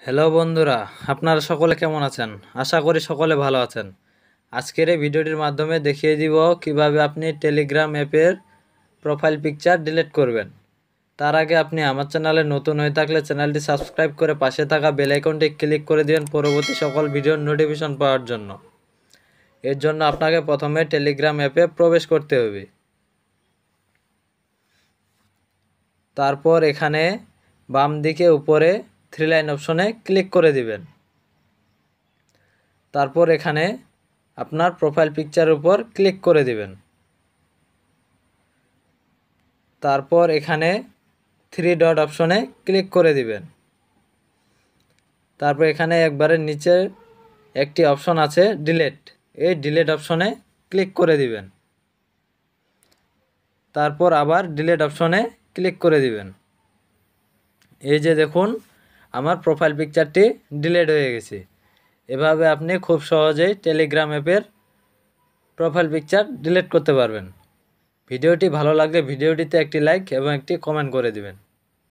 Hello বন্ধুরা, আপনারা সকলে কেমন আছেন? আশা করি সকলে ভালো আছেন। আজকের এই ভিডিওটির মাধ্যমে দেখিয়ে দিব কিভাবে আপনি টেলিগ্রাম অ্যাপের প্রোফাইল পিকচার ডিলিট করবেন। তার আগে আপনি আমার চ্যানেলে নতুন হয়ে থাকলে চ্যানেলটি সাবস্ক্রাইব করে পাশে থাকা বেল আইকনটি ক্লিক করে দিবেন পরবর্তী সকল ভিডিওর নোটিফিকেশন পাওয়ার জন্য। এর জন্য আপনাকে প্রথমে টেলিগ্রাম অ্যাপে প্রবেশ করতে হবে। তারপর এখানে বাম দিকে উপরে থ্রি লাইন অপশনে ক্লিক করে দিবেন। তারপর এখানে আপনার প্রোফাইল পিকচারের উপর ক্লিক করে দিবেন। তারপর এখানে থ্রি ডট অপশনে ক্লিক করে দিবেন। তারপর এখানে একবারে নিচে একটি অপশন আছে ডিলিট, এই ডিলিট অপশনে ক্লিক করে দিবেন। তারপর আবার ডিলিট অপশনে ক্লিক করে দিবেন। এই যে দেখুন, আমার প্রোফাইল পিকচারটি ডিলিট হয়ে গেছে। এভাবে আপনি খুব সহজেই টেলিগ্রাম অ্যাপের প্রোফাইল পিকচার ডিলিট করতে পারবেন। ভিডিওটি ভালো লাগলে ভিডিওটিতে একটি লাইক এবং একটি কমেন্ট করে দিবেন।